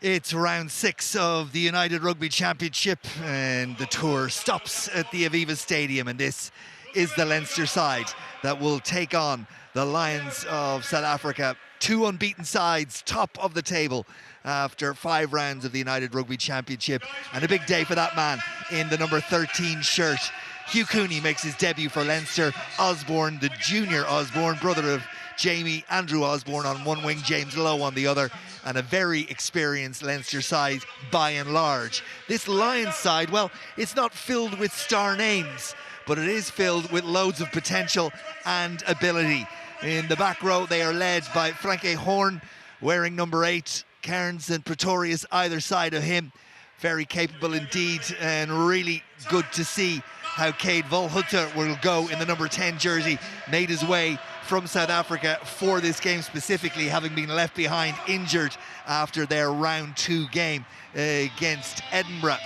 It's round 6 of the United Rugby Championship, and the tour stops at the Aviva Stadium, and this is the Leinster side that will take on the Lions of South Africa. 2 unbeaten sides, top of the table after 5 rounds of the United Rugby Championship, and a big day for that man in the number 13 shirt. Hugh Cooney makes his debut for Leinster. Osborne, the junior Osborne, brother of Jamie Andrew Osborne on one wing, James Lowe on the other, and a very experienced Leinster side by and large. This Lions side, well, it's not filled with star names, but it is filled with loads of potential and ability. In the back row, they are led by Frankie Horn, wearing number 8, Cairns and Pretorius either side of him. Very capable indeed, and really good to see how Cade Volhutter will go in the number 10 jersey. Made his way from South Africa for this game specifically, having been left behind injured after their round 2 game against Edinburgh.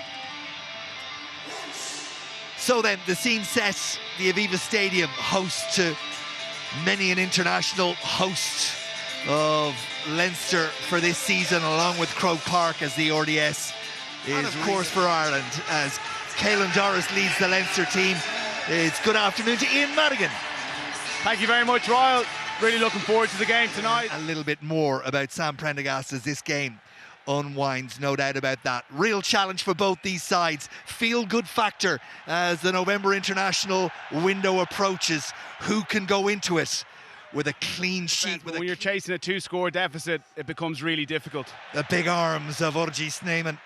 So then, the scene set, the Aviva Stadium, host to many an international, host of Leinster for this season, along with Croke Park as the RDS is, of course, for Ireland, as Caelan Doris leads the Leinster team. It's good afternoon to Ian Madigan. Thank you very much, Ryle. Really looking forward to the game tonight. A little bit more about Sam Prendergast as this game unwinds, no doubt about that. Real challenge for both these sides. Feel-good factor as the November international window approaches. Who can go into it with a clean sheet? When you're chasing a 2-score deficit, it becomes really difficult. The big arms of Orji Snyman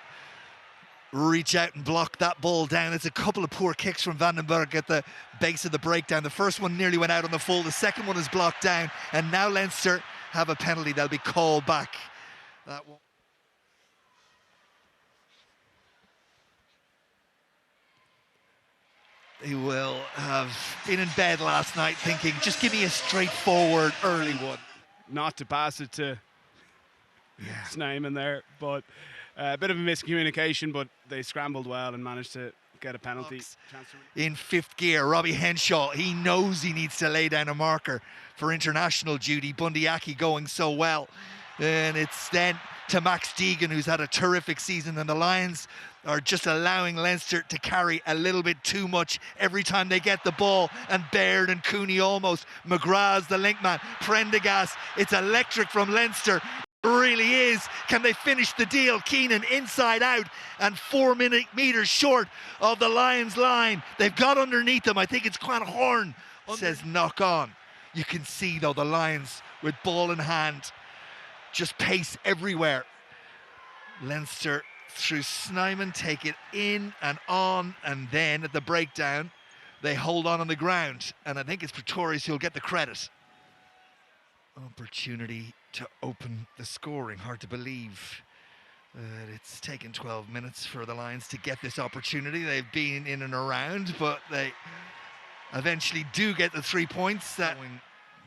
reach out and block that ball down. It's a couple of poor kicks from Vandenberg at the base of the breakdown. The first one nearly went out on the full. The second one is blocked down. And now Leinster have a penalty that'll be called back. That one. He will have been in bed last night thinking, just give me a straightforward early one. Not to pass it to Snyman there, but a bit of a miscommunication, but they scrambled well and managed to get a penalty. In 5th gear, Robbie Henshaw, he knows he needs to lay down a marker for international duty. Bundyaki going so well. And it's then to Max Deegan, who's had a terrific season, and the Lions are just allowing Leinster to carry a little bit too much every time they get the ball, and Baird and Cooney almost. McGrath's the link man. Prendergast, it's electric from Leinster. It really is. Can they finish the deal? Keenan inside out and 4 meters short of the Lions line. They've got underneath them. I think it's Quan Horn says knock on. You can see though the Lions with ball in hand, just pace everywhere. Leinster through Snyman take it in and on, and then at the breakdown they hold on the ground, and I think it's Pretorius who'll get the credit. Opportunity to open the scoring. Hard to believe that it's taken 12 minutes for the Lions to get this opportunity. They've been in and around, but they eventually do get the 3 points. That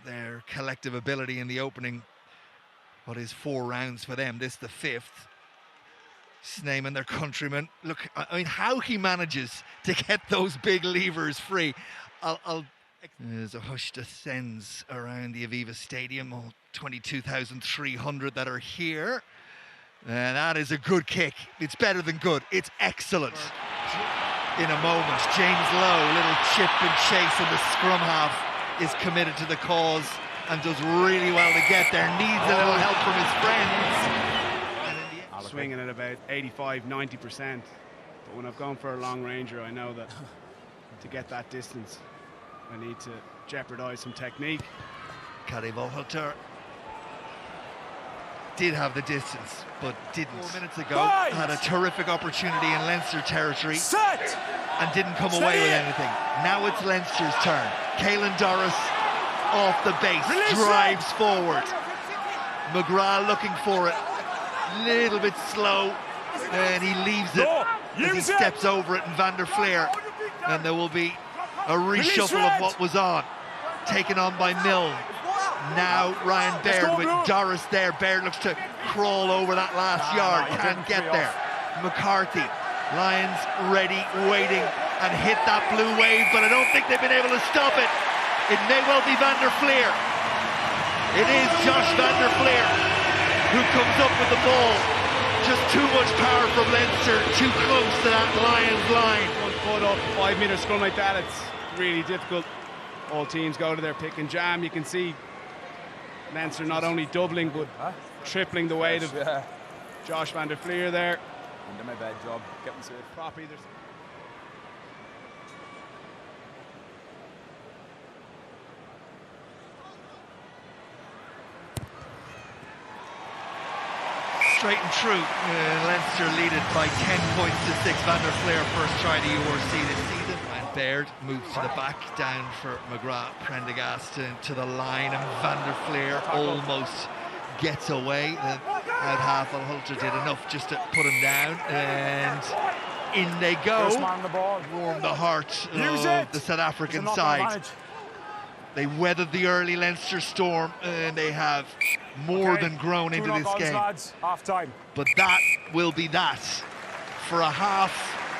their collective ability in the opening, what is 4 rounds for them, this the 5th. Snyman, their countryman. Look, I mean, how he manages to get those big levers free. There's a hush descends around the Aviva Stadium, all 22,300 that are here. And that is a good kick. It's better than good. It's excellent. In a moment, James Lowe, little chip and chase in the scrum half, is committed to the cause and does really well to get there. Needs a little help from his friends. Swinging at about 85-90%, but when I've gone for a long ranger, I know that to get that distance I need to jeopardize some technique. Cade Volhutter did have the distance, but didn't. 4 minutes ago, had a terrific opportunity in Leinster territory and didn't come away with anything. Now it's Leinster's turn. Caelan Doris off the base, drives forward. McGrath looking for it. Little bit slow, and he leaves it as he steps over it, and Van der Fleer, and there will be a reshuffle of what was on, taken on by Milne. Now Ryan Baird with Doris there. Baird looks to crawl over that last yard, can't get there. McCarthy, Lions ready, waiting, and hit that blue wave, but I don't think they've been able to stop it. It may well be Van der Fleer. It is Josh Van der Fleer who comes up with the ball. Just too much power from Leinster, too close to that Lions line. 1 foot up, 5 metre scrum like that, it's really difficult. All teams go to their pick and jam. You can see Leinster not only doubling but tripling the weight of Josh van der Fleer there. And done my bad job, kept him safe. Properly, straight and true. Leinster lead it by 10 points to 6. Van der Fleer first try to URC this season. And Baird moves to the back, down for McGrath. Prendergast to the line, and Van der Fleer almost gets away. The out half of Hulter did enough just to put him down, and in they go. Warm the heart of the South African side. They weathered the early Leinster storm, and they have more than grown into this game. But that will be that for a half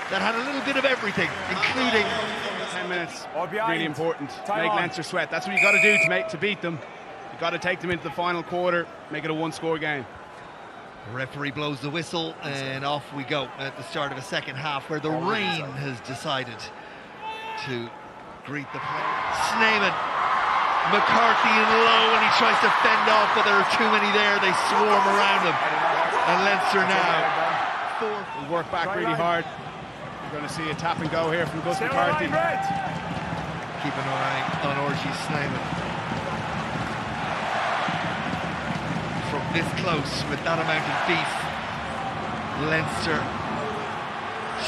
that had a little bit of everything, including 10 minutes. Really important to make Leinster sweat. That's what you got to do to beat them. You got to take them into the final quarter, make it a one-score game. The referee blows the whistle, and off we go at the start of a second half where the rain has decided to greet the play. Sneeman, McCarthy in low, and he tries to fend off, but there are too many there. They swarm around him, and Leinster now fourth. We'll work back really hard. We're going to see a tap and go here from Gus McCarthy. Keep an eye on Orgy Sneeman. From this close, with that amount of beef, Leinster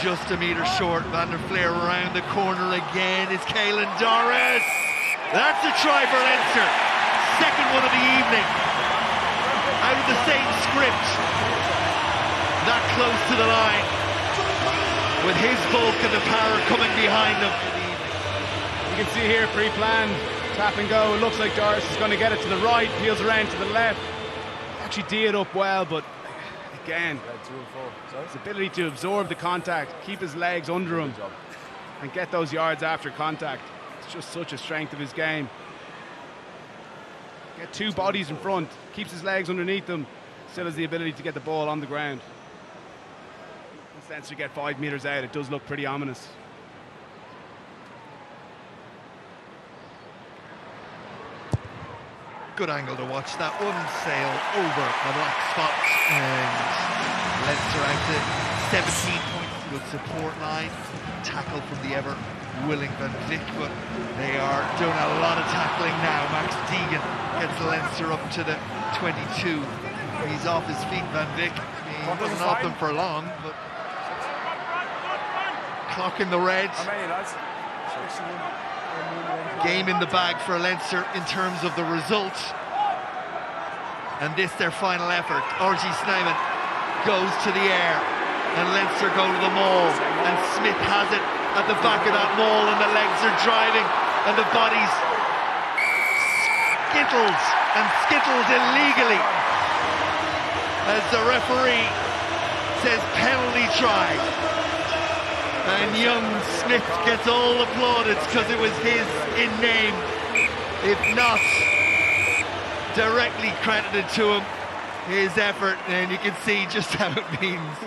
just a metre short. Van der Fleer around the corner again. It's Caelan Doris. That's a try for Leinster. Second one of the evening. Out of the same script. That close to the line. With his bulk and the power coming behind him. You can see here, pre-planned tap and go. It looks like Doris is going to get it to the right, peels around to the left. Actually did it up well, but again, his ability to absorb the contact, keep his legs under him, and get those yards after contact. It's just such a strength of his game. Get two bodies in front, keeps his legs underneath them, still has the ability to get the ball on the ground. Once Leinster get 5 metres out, it does look pretty ominous. Good angle to watch that one sail over the black spot, and Leinster out to 17 points. Good support line, tackle from the ever willing Van Vick, but they are doing a lot of tackling now. Max Deegan gets Leinster up to the 22. He's off his feet, Van Vick. He wasn't off them for long, but clock in the red. Game in the bag for Leinster in terms of the result. And this their final effort. Orgy Sneeman goes to the air, and Leinster go to the maul, and Smith has it at the back of that maul, and the legs are driving, and the bodies skittles illegally as the referee says penalty try. And young Smith gets all the plaudits because it was his in name, if not directly credited to him, his effort, and you can see just how it means